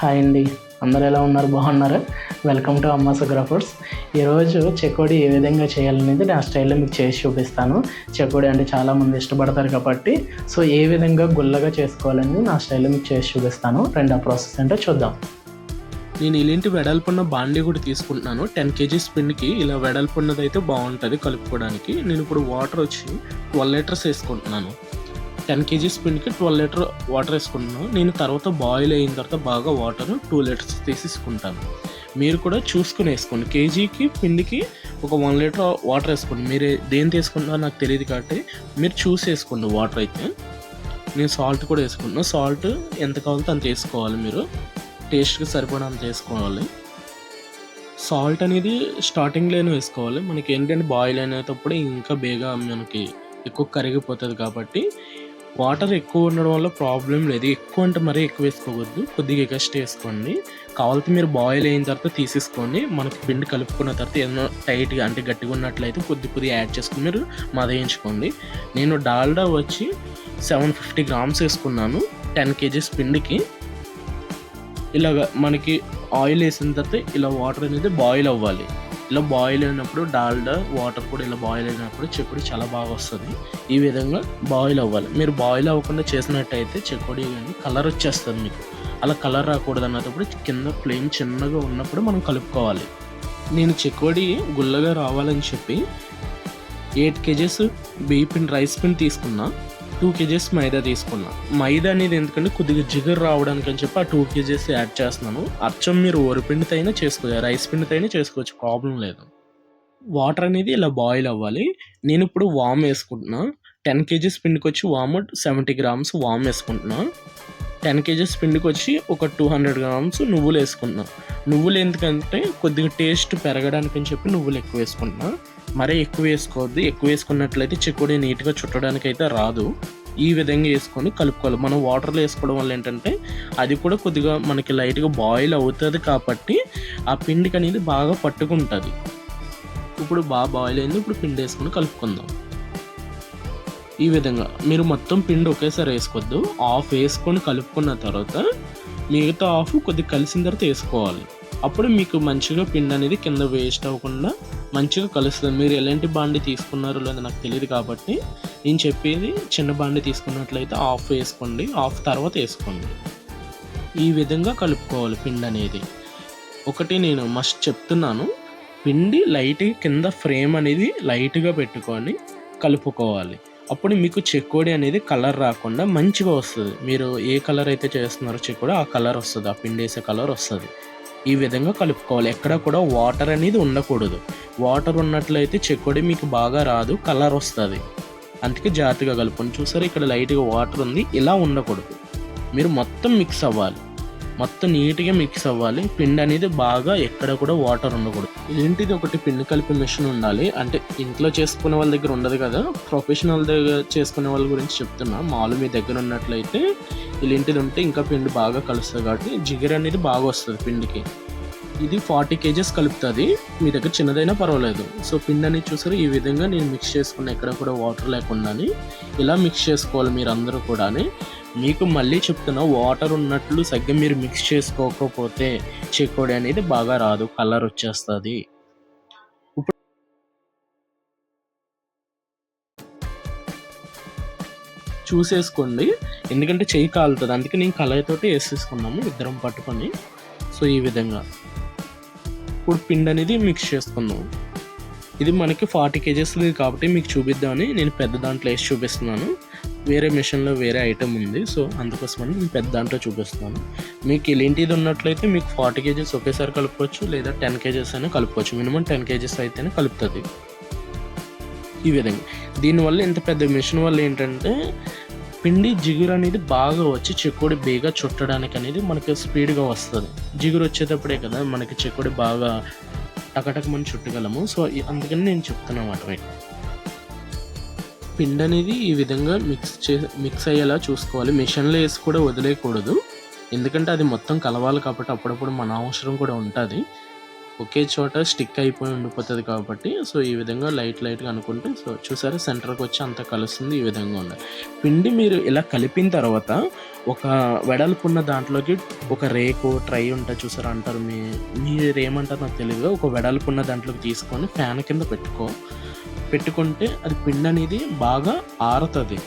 Hi అండి, అందరు ఎలా ఉన్నారు? బాగున్నారు? వెల్కమ్ టు అమ్మ సుగ్రా ఫుడ్స్. ఈరోజు చెకోడి ఏ విధంగా చేయాలనేది నా స్టైల్లో మీకు చేసి చూపిస్తాను. చెకోడి అంటే చాలామంది ఇష్టపడతారు కాబట్టి ఏ విధంగా గుల్లగా చేసుకోవాలని నా స్టైల్లో మీకు చేసి చూపిస్తాను. ఆ ప్రాసెస్ ఏంటో చూద్దాం. నేను ఇలాంటి వెడల్పున్న బాండీ కూడా తీసుకుంటున్నాను. 10 kgs పిండికి ఇలా వెడల్పున్నది అయితే బాగుంటుంది కలుపుకోవడానికి. నేను ఇప్పుడు వాటర్ వచ్చి 12 లీటర్స్ వేసుకుంటున్నాను. 10 kgs పిండికి 12 లీటర్ వాటర్ వేసుకుంటున్నాను. నేను తర్వాత బాయిల్ అయిన తర్వాత బాగా వాటర్ 2 లీటర్స్ తీసేసుకుంటాను. మీరు కూడా చూసుకుని వేసుకోండి. కేజీకి పిండికి ఒక 1 లీటర్ వాటర్ వేసుకోండి. మీరు దేని తీసుకుంటారో నాకు తెలియదు కాబట్టి మీరు చూసి వేసుకోండి వాటర్ అయితే. నేను సాల్ట్ కూడా వేసుకుంటున్నాను. సాల్ట్ ఎంత కావాలో అంత వేసుకోవాలి. మీరు టేస్ట్కి సరిపడంత వేసుకోవాలి. సాల్ట్ అనేది స్టార్టింగ్లోనే వేసుకోవాలి. మనకి ఏంటంటే బాయిల్ అయినప్పుడు ఇంకా బేగా మనకి ఎక్కువ కరిగిపోతుంది కాబట్టి వాటర్ ఎక్కువ ఉండడం వల్ల ప్రాబ్లం లేదు. ఎక్కువ అంటే మరీ ఎక్కువ వేసుకోవద్దు, కొద్దిగా ఎగస్ట్ వేసుకోండి. కావాలంటే మీరు బాయిల్ అయిన తర్వాత తీసేసుకోండి. మనకి పిండి కలుపుకున్న తర్వాత ఏదైనా టైట్గా అంటే గట్టిగా ఉన్నట్లయితే కొద్దిగా యాడ్ చేసుకుని మీరు మదయించుకోండి. నేను డాల్డా వచ్చి 750 grams వేసుకున్నాను 10 kgs పిండికి. ఇలాగ మనకి ఆయిల్ వేసిన తర్వాత ఇలా వాటర్ అనేది బాయిల్ అవ్వాలి. ఇలా బాయిల్ అయినప్పుడు డాల్డా వాటర్ కూడా ఇలా బాయిల్ అయినప్పుడు చెకోడి చాలా బాగా వస్తుంది. ఈ విధంగా బాయిల్ అవ్వాలి. మీరు బాయిల్ అవ్వకుండా చేసినట్టయితే చెకోడి కానీ కలర్ వచ్చేస్తుంది మీకు. అలా కలర్ రాకూడదు అన్నప్పుడు కింద ఫ్లేమ్ చిన్నగా ఉన్నప్పుడు మనం కలుపుకోవాలి. నేను చెకోడి గుల్లగా రావాలని చెప్పి 8 kgs బియ్య పిండి రైస్ పిండి తీసుకున్నా. 2 kgs మైదా తీసుకున్నా. మైదా అనేది ఎందుకంటే కొద్దిగా జిగురు రావడానికి అని చెప్పి ఆ 2 kgs యాడ్ చేస్తున్నాను. అచ్చం మీరు వరిపిండితో అయినా చేసుకోవచ్చు, రైస్ పిండితో అయినా చేసుకోవచ్చు, ప్రాబ్లం లేదు. వాటర్ అనేది ఇలా బాయిల్ అవ్వాలి. నేను ఇప్పుడు వామ్ వేసుకుంటున్నా. 10 kgs పిండికి వచ్చి వామ్ 70 grams వామ్ వేసుకుంటున్నా. 10 kgs పిండికి వచ్చి ఒక 200 grams నువ్వులు వేసుకుంటున్నా. నువ్వులు ఎందుకంటే కొద్దిగా టేస్ట్ పెరగడానికి అని చెప్పి నువ్వులు ఎక్కువ వేసుకుంటున్నా. మరీ ఎక్కువ వేసుకోవద్దు. ఎక్కువ వేసుకున్నట్లయితే చెకోడి నీట్గా చుట్టడానికి అయితే రాదు. ఈ విధంగా వేసుకొని కలుపుకోవాలి. మనం వాటర్లో వేసుకోవడం వల్ల ఏంటంటే అది కూడా కొద్దిగా మనకి లైట్గా బాయిల్ అవుతుంది కాబట్టి ఆ పిండికి అనేది బాగా పట్టుకుంటుంది. ఇప్పుడు బాగా బాయిల్ అయింది. ఇప్పుడు పిండి వేసుకొని కలుపుకుందాం. ఈ విధంగా మీరు మొత్తం పిండి ఒకేసారి వేసుకోవద్దు. హాఫ్ వేసుకొని కలుపుకున్న తర్వాత మిగతా హాఫ్ కొద్దిగా కలిసిన తర్వాత వేసుకోవాలి. అప్పుడు మీకు మంచిగా పిండి అనేది కింద వేస్ట్ అవ్వకుండా మంచిగా కలుస్తుంది. మీరు ఎలాంటి బాండి తీసుకున్నారో లేదో నాకు తెలియదు కాబట్టి నేను చెప్పేది చిన్న బాండి తీసుకున్నట్లయితే హాఫ్ వేసుకోండి, హాఫ్ తర్వాత వేసుకోండి. ఈ విధంగా కలుపుకోవాలి పిండి అనేది. ఒకటి నేను మస్ట్ చెప్తున్నాను, పిండి లైట్గా కింద ఫ్రేమ్ అనేది లైట్గా పెట్టుకొని కలుపుకోవాలి. అప్పుడు మీకు చెకోడి అనేది కలర్ రాకుండా మంచిగా వస్తుంది. మీరు ఏ కలర్ అయితే చేస్తున్నారో చెకోడి ఆ కలర్ వస్తుంది, ఆ పిండి వేసే కలర్ వస్తుంది. ఈ విధంగా కలుపుకోవాలి. ఎక్కడ కూడా వాటర్ అనేది ఉండకూడదు. వాటర్ ఉన్నట్లయితే చెకోడి మీకు బాగా రాదు, కలర్ వస్తుంది. అందుకే జాగ్రత్తగా కలుపుకొని. చూసారు ఇక్కడ లైట్గా వాటర్ ఉంది, ఇలా ఉండకూడదు. మీరు మొత్తం మిక్స్ అవ్వాలి, మొత్తం నీట్గా మిక్స్ అవ్వాలి. పిండి అనేది బాగా ఎక్కడ కూడా వాటర్ ఉండకూడదు. ఏంటిది ఒకటి పిండి కలిపే మిషన్ ఉండాలి. అంటే ఇంట్లో చేసుకునే వాళ్ళ దగ్గర ఉండదు కదా, ప్రొఫెషనల్ దగ్గర చేసుకునే వాళ్ళ గురించి చెప్తున్నా. మామూలు మీ దగ్గర ఉన్నట్లయితే ఇలాంటిది ఉంటే ఇంకా పిండి బాగా కలుస్తుంది కాబట్టి జిగర్ అనేది బాగా వస్తుంది పిండికి. ఇది 40 kgs కలుపుతుంది. మీ దగ్గర చిన్నదైనా పర్వాలేదు. పిండి అనేది చూసారు ఈ విధంగా నేను మిక్స్ చేసుకున్న, ఎక్కడ కూడా వాటర్ లేకుండా ఇలా మిక్స్ చేసుకోవాలి మీరు అందరూ కూడా. మీకు మళ్ళీ చెప్తున్నా, వాటర్ ఉన్నట్లు సరిగ్గా మీరు మిక్స్ చేసుకోకపోతే చెకోడి అనేది బాగా రాదు, కలర్ వచ్చేస్తుంది. చూసేసుకోండి, ఎందుకంటే చెయ్యి కాలుతుంది. అందుకే నేను కళాయితోటి వేసేసుకున్నాము ఇద్దరం పట్టుకొని. ఈ విధంగా ఇప్పుడు పిండి అనేది మిక్స్ చేసుకుందాం. ఇది మనకి 40 kgs కాబట్టి మీకు చూపిద్దామని నేను పెద్ద దాంట్లో వేసి చూపిస్తున్నాను. వేరే మిషన్లో వేరే ఐటెం ఉంది, అందుకోసమని నేను పెద్ద దాంట్లో చూపిస్తున్నాను. మీకు ఇలాంటిది ఉన్నట్లయితే మీకు 40 kgs ఒకేసారి కలుపుకోవచ్చు, లేదా 10 kgs అయినా కలుపుకోవచ్చు. మినిమం 10 kgs అయితేనే కలుపుతుంది. ఈ విధంగా దీనివల్ల ఇంత పెద్ద మిషన్ వల్ల ఏంటంటే పిండి జిగురు అనేది బాగా వచ్చి చెకోడి బేగా చుట్టడానికి అనేది మనకి స్పీడ్గా వస్తుంది. జిగురు వచ్చేటప్పుడే కదా మనకి చెకోడి బాగా టకటకమని చుట్టగలము. అందుకని నేను చెప్తున్నాను అన్నమాట. పిండి అనేది ఈ విధంగా మిక్స్ అయ్యేలా చూసుకోవాలి. మిషన్లో వేసి కూడా వదిలేయకూడదు, ఎందుకంటే అది మొత్తం కలవాలి కాబట్టి అప్పుడప్పుడు మన అవసరం కూడా ఉంటుంది. ఒకే చోట స్టిక్ అయిపోయి ఉండిపోతుంది కాబట్టి సో ఈ విధంగా లైట్గా అనుకుంటే సో చూసారా సెంటర్కి వచ్చి అంత కలుస్తుంది. ఈ విధంగా ఉండాలి. పిండి మీరు ఇలా కలిపిన తర్వాత ఒక వెడల్పున్న దాంట్లోకి ఒక రేకు ట్రై ఉంటుంది చూసారా అంటారు, మీరేమంటారు నాకు తెలియదు. ఒక వెడల్పున్న దాంట్లోకి తీసుకొని ఫ్యాన్ కింద పెట్టుకుంటే అది పిండి అనేది బాగా ఆరుతుంది,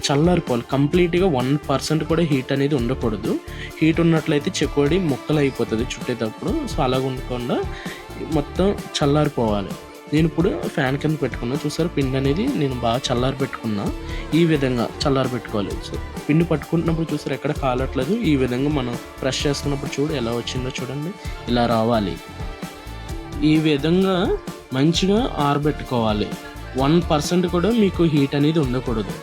చల్లారిపోవాలి. కంప్లీట్గా 1% కూడా హీట్ అనేది ఉండకూడదు. హీట్ ఉన్నట్లయితే చెకోడి ముక్కలు అయిపోతుంది చుట్టేటప్పుడు. సో అలాగ ఉండకుండా మొత్తం చల్లారిపోవాలి. నేను ఇప్పుడు ఫ్యాన్ కింద పెట్టుకున్నా చూసారు, పిండి అనేది నేను బాగా చల్లారి పెట్టుకున్నా. ఈ విధంగా చల్లారి పెట్టుకోవాలి. సో పిండి పట్టుకుంటున్నప్పుడు చూసారు ఎక్కడ కాలట్లేదు. ఈ విధంగా మనం ప్రెస్ చేస్తున్నప్పుడు చూడు ఎలా వచ్చిందో చూడండి, ఇలా రావాలి. ఈ విధంగా మంచిగా ఆరబెట్టుకోవాలి. 1% కూడా మీకు హీట్ అనేది ఉండకూడదు.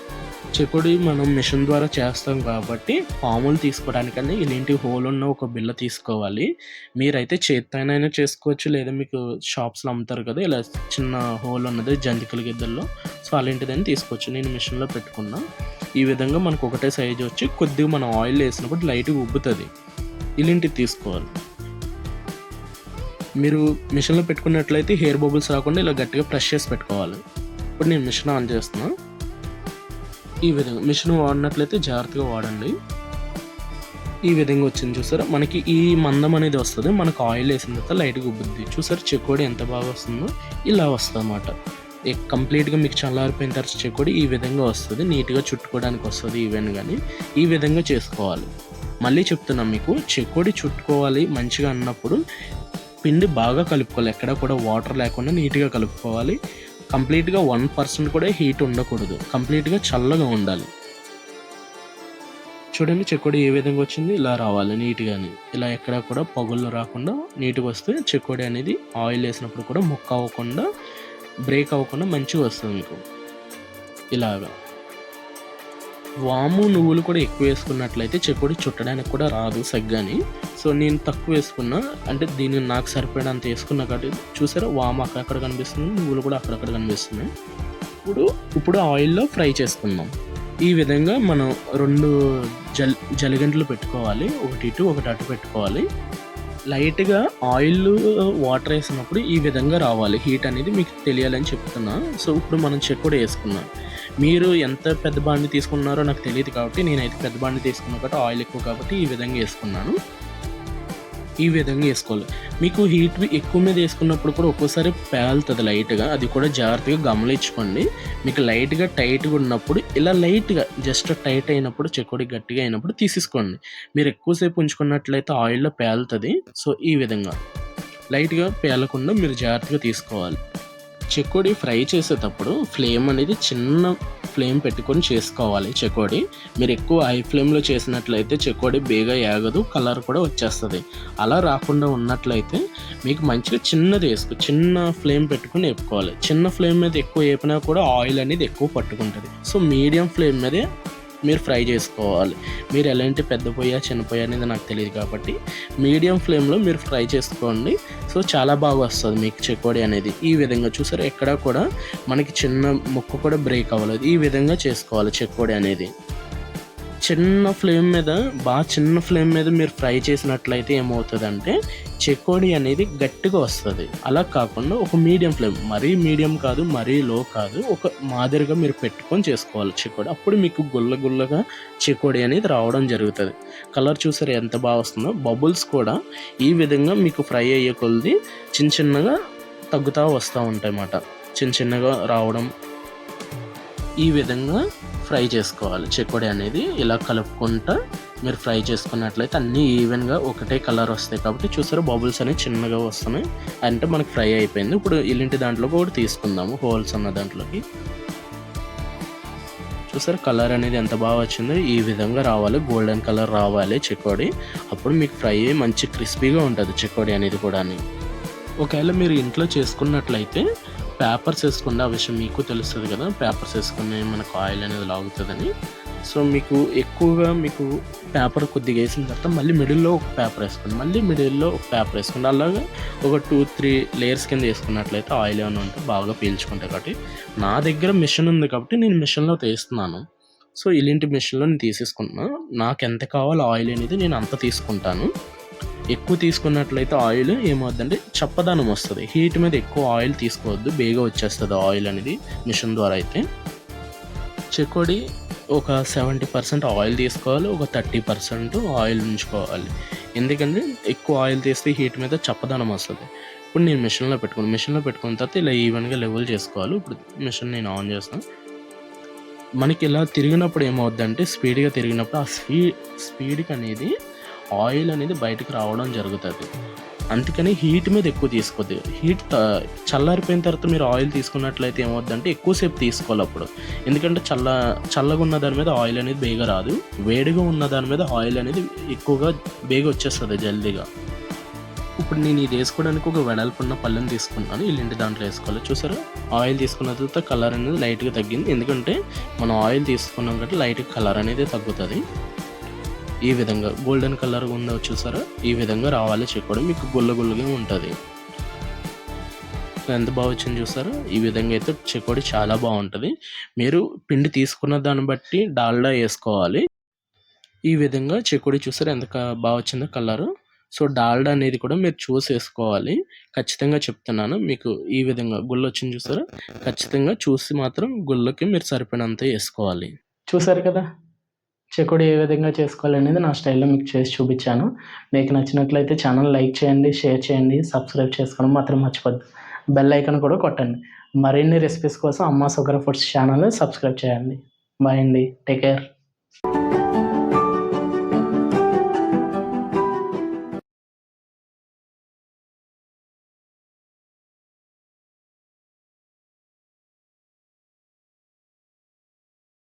చెకోడి మనం మిషన్ ద్వారా చేస్తాం కాబట్టి పాములు తీసుకోవడానికన్నా ఇలాంటి హోల్ ఉన్న ఒక బిల్ల తీసుకోవాలి. మీరైతే చేత్తోనైనా చేసుకోవచ్చు, లేదా మీకు షాప్స్లో అమ్ముతారు కదా ఇలా చిన్న హోల్ ఉన్నది జంతికల గిద్దల్లో, సో అలాంటిదని తీసుకోవచ్చు. నేను మిషన్లో పెట్టుకున్నా. ఈ విధంగా మనకు ఒకటే సైజు వచ్చి కొద్దిగా మనం ఆయిల్ వేసినప్పుడు లైట్గా ఉబ్బుతుంది. ఇలాంటివి తీసుకోవాలి. మీరు మిషన్లో పెట్టుకున్నట్లయితే హెయిర్ బబుల్స్ రాకుండా ఇలా గట్టిగా ప్రెస్ చేసి పెట్టుకోవాలి. ఇప్పుడు నేను మిషన్ ఆన్ చేస్తున్నా. ఈ విధంగా మిషన్ వాడినట్లయితే జాగ్రత్తగా వాడండి. ఈ విధంగా వచ్చింది చూసారా, మనకి ఈ మందం అనేది వస్తుంది. మనకు ఆయిల్ వేసిన తర్వాత లైట్గా ఉబ్బుద్ది. చూసారా చెకోడి ఎంత బాగా వస్తుందో, ఇలా వస్తుంది అన్నమాట. కంప్లీట్గా మీకు చల్లారిపోయిన తర్వాత చెకోడి ఈ విధంగా వస్తుంది, నీట్గా చుట్టుకోవడానికి వస్తుంది. ఈవెన్ కానీ ఈ విధంగా చేసుకోవాలి. మళ్ళీ చెప్తున్నాం మీకు, చెకోడి చుట్టుకోవాలి మంచిగా అన్నప్పుడు పిండి బాగా కలుపుకోవాలి. ఎక్కడ కూడా వాటర్ లేకుండా నీట్గా కలుపుకోవాలి. కంప్లీట్గా 1% కూడా హీట్ ఉండకూడదు, కంప్లీట్గా చల్లగా ఉండాలి. చూడండి చెకోడి ఏ విధంగా వచ్చింది, ఇలా రావాలి నీట్గాని. ఇలా ఎక్కడ కూడా పగుళ్ళు రాకుండా నీట్గా వస్తే చెకోడి అనేది ఆయిల్ వేసినప్పుడు కూడా ముక్క అవ్వకుండా బ్రేక్ అవ్వకుండా మంచిగా వస్తుంది మీకు. ఇలాగా వాము నువ్వులు కూడా ఎక్కువ వేసుకున్నట్లయితే చెకోడి చుట్టడానికి కూడా రాదు సగ్గాని. సో నేను తక్కువ వేసుకున్నా, అంటే దీన్ని నాకు సరిపడినంత వేసుకున్నా కాబట్టి చూసారా వాము అక్కడక్కడ కనిపిస్తుంది, నువ్వులు కూడా అక్కడక్కడ కనిపిస్తున్నాయి. ఇప్పుడు ఆయిల్లో ఫ్రై చేసుకుందాం. ఈ విధంగా మనం 2 జలిగంటలు పెట్టుకోవాలి, ఒకటి ఇటు ఒకటి అటు పెట్టుకోవాలి. లైట్గా ఆయిల్ వాటర్ వేసినప్పుడు ఈ విధంగా రావాలి. హీట్ అనేది మీకు తెలియాలని చెప్తున్నా. సో ఇప్పుడు మనం చెకోడి వేసుకున్నాం. మీరు ఎంత పెద్ద బాండి తీసుకున్నారో నాకు తెలియదు కాబట్టి నేనైతే పెద్ద బాండి తీసుకున్నా కాబట్టి ఆయిల్ ఎక్కువ కాబట్టి ఈ విధంగా వేసుకున్నాను. ఈ విధంగా వేసుకోవాలి. మీకు హీట్ ఎక్కువ మీద వేసుకున్నప్పుడు కూడా ఒక్కోసారి పేలుతుంది లైట్గా, అది కూడా జాగ్రత్తగా గమనించుకోండి. మీకు లైట్గా టైట్గా ఉన్నప్పుడు ఇలా లైట్గా జస్ట్ టైట్ అయినప్పుడు చెకోడి గట్టిగా అయినప్పుడు తీసేసుకోండి. మీరు ఎక్కువసేపు ఉంచుకున్నట్లయితే ఆయిల్లో పేలుతుంది. సో ఈ విధంగా లైట్గా పేలకుండా మీరు జాగ్రత్తగా తీసుకోవాలి. చెకోడి ఫ్రై చేసేటప్పుడు ఫ్లేమ్ అనేది చిన్న ఫ్లేమ్ పెట్టుకొని చేసుకోవాలి. చెకోడి మీరు ఎక్కువ హై ఫ్లేమ్లో చేసినట్లయితే చెకోడి బేగా యాగదు, కలర్ కూడా వచ్చేస్తుంది. అలా రాకుండా ఉన్నట్లయితే మీకు మంచిగా చిన్న ఫ్లేమ్ పెట్టుకుని వేపుకోవాలి. చిన్న ఫ్లేమ్ మీద ఎక్కువ వేపినా కూడా ఆయిల్ అనేది ఎక్కువ పట్టుకుంటుంది. సో మీడియం ఫ్లేమ్ మీదే మీరు ఫ్రై చేసుకోవాలి. మీరు ఎలాంటి పెద్ద పొయ్య చిన్న పొయ్య అనేది నాకు తెలియదు కాబట్టి మీడియం ఫ్లేమ్లో మీరు ఫ్రై చేసుకోండి. సో చాలా బాగా వస్తుంది మీకు చెకోడి అనేది. ఈ విధంగా చూసారు ఎక్కడ కూడా మనకి చిన్న ముక్క కూడా బ్రేక్ అవ్వలేదు. ఈ విధంగా చేసుకోవాలి చెకోడి అనేది. చిన్న ఫ్లేమ్ మీద మీరు ఫ్రై చేసినట్లయితే ఏమవుతుందంటే చెకోడి అనేది గట్టిగా వస్తుంది. అలా కాకుండా ఒక మీడియం ఫ్లేమ్, మరీ మీడియం కాదు మరీ లో కాదు, ఒక మాదిరిగా మీరు పెట్టుకొని చేసుకోవాలి చెకోడి. అప్పుడు మీకు గుల్లగా చెకోడి అనేది రావడం జరుగుతుంది. కలర్ చూసారు ఎంత బాగా వస్తుందో. బబుల్స్ కూడా ఈ విధంగా మీకు ఫ్రై అయ్యే కొలది చిన్నగా తగ్గుతూ వస్తూ ఉంటాయి అన్నమాట. చిన్నగా రావడం ఈ విధంగా ఫ్రై చేసుకోవాలి చెకోడి అనేది. ఇలా కలుపుకుంటా మీరు ఫ్రై చేసుకున్నట్లయితే అన్నీ ఈవెన్గా ఒకటే కలర్ వస్తాయి కాబట్టి చూసారు బబుల్స్ అనేవి చిన్నగా వస్తున్నాయి అంటే మనకు ఫ్రై అయిపోయింది. ఇప్పుడు ఇలాంటి దాంట్లోకి ఒకటి తీసుకుందాము, హోల్స్ ఉన్న దాంట్లోకి. చూసారు కలర్ అనేది ఎంత బాగా వచ్చిందో. ఈ విధంగా రావాలి, గోల్డెన్ కలర్ రావాలి చెకోడి. అప్పుడు మీకు ఫ్రై అయ్యి మంచి క్రిస్పీగా ఉంటుంది చెకోడి అనేది కూడా. ఒకవేళ మీరు ఇంట్లో చేసుకున్నట్లయితే పేపర్స్ వేసుకుంటే ఆ విషయం మీకు తెలుస్తుంది కదా, పేపర్స్ వేసుకుని మనకు ఆయిల్ అనేది లాగుతుందని. సో మీకు ఎక్కువగా మీకు పేపర్ కొద్దిగా వేసిన తర్వాత మళ్ళీ మిడిల్లో ఒక పేపర్ వేసుకోండి, మళ్ళీ మిడిల్లో ఒక పేపర్ వేసుకోండి. అలాగా ఒక 2-3 లేయర్స్ కింద వేసుకున్నట్లయితే ఆయిల్ ఏమైనా ఉంటే బాగా పీల్చుకుంటాయి. కాబట్టి నా దగ్గర మిషన్ ఉంది కాబట్టి నేను మిషన్లో తీస్తున్నాను. సో ఇలాంటి మిషన్లో నేను తీసేసుకుంటున్నాను. నాకు ఎంత కావాలో ఆయిల్ అనేది నేను అంత తీసుకుంటాను. ఎక్కువ తీసుకున్నట్లయితే ఆయిల్ ఏమవుద్దంటే చప్పదనం వస్తుంది. హీట్ మీద ఎక్కువ ఆయిల్ తీసుకోవద్దు, బేగా వచ్చేస్తుంది ఆయిల్ అనేది మిషన్ ద్వారా. అయితే చెకోడి ఒక 70% ఆయిల్ తీసుకోవాలి, ఒక 30% ఆయిల్ ఉంచుకోవాలి. ఎందుకంటే ఎక్కువ ఆయిల్ తీస్తే హీట్ మీద చప్పదనం వస్తుంది. ఇప్పుడు నేను మిషన్లో పెట్టుకున్న తర్వాత ఇలా ఈవెన్గా లెవెల్ చేసుకోవాలి. ఇప్పుడు మిషన్ నేను ఆన్ చేస్తాను. మనకి ఇలా తిరిగినప్పుడు ఏమవుద్దంటే స్పీడ్గా తిరిగినప్పుడు ఆ స్పీడ్కి అనేది ఆయిల్ అనేది బయటకు రావడం జరుగుతుంది. అందుకని హీట్ మీద ఎక్కువ తీసుకోవద్దు. హీట్ చల్లారిపోయిన తర్వాత మీరు ఆయిల్ తీసుకున్నట్లయితే ఏమవుద్దంటే ఎక్కువసేపు తీసుకోవాలి అప్పుడు. ఎందుకంటే చల్లగా ఉన్న దాని మీద ఆయిల్ అనేది బేగా రాదు, వేడిగా ఉన్న దాని మీద ఆయిల్ అనేది ఎక్కువగా బేగా వచ్చేస్తుంది జల్దీగా. ఇప్పుడు నేను ఇది వేసుకోవడానికి ఒక వెడల్పున్న పళ్ళెం తీసుకున్నాను. ఇల్లింటి దాంట్లో వేసుకోవాలి. చూసారా, ఆయిల్ తీసుకున్న తర్వాత కలర్ అనేది లైట్గా తగ్గింది. ఎందుకంటే మనం ఆయిల్ తీసుకున్నాం కాబట్టి లైట్గా కలర్ అనేది తగ్గుతుంది. ఈ విధంగా గోల్డెన్ కలర్ ఉందో చూసారా, ఈ విధంగా రావాలి చెకోడి. మీకు గుల్లగా ఉంటుంది. ఎంత బాగా వచ్చింది చూసారా. ఈ విధంగా అయితే చెకోడి చాలా బాగుంటుంది. మీరు పిండి తీసుకున్న దాన్ని బట్టి డాల్డా వేసుకోవాలి. ఈ విధంగా చెకోడి చూసారా ఎంత బాగా వచ్చిందో కలరు. సో డాల్డా అనేది కూడా మీరు చూసి వేసుకోవాలి. ఖచ్చితంగా చెప్తున్నాను మీకు. ఈ విధంగా గుల్ల వచ్చింది చూసారా, ఖచ్చితంగా చూసి మాత్రం గుల్లకి మీరు సరిపడినంత వేసుకోవాలి. చూసారు కదా, చెకోడి ఏ విధంగా చేసుకోవాలనేది నా స్టైల్లో మీకు చేసి చూపించాను. మీకు నచ్చినట్లయితే ఛానల్ లైక్ చేయండి, షేర్ చేయండి, సబ్స్క్రైబ్ చేసుకోవడం మాత్రం మర్చిపోద్దు. బెల్ ఐకాన్ కూడా కొట్టండి. మరిన్ని రెసిపీస్ కోసం అమ్మ సుగర్ ఫుడ్స్ ఛానల్ సబ్స్క్రైబ్ చేయండి. బాయ్ అండి, టేక్ కేర్.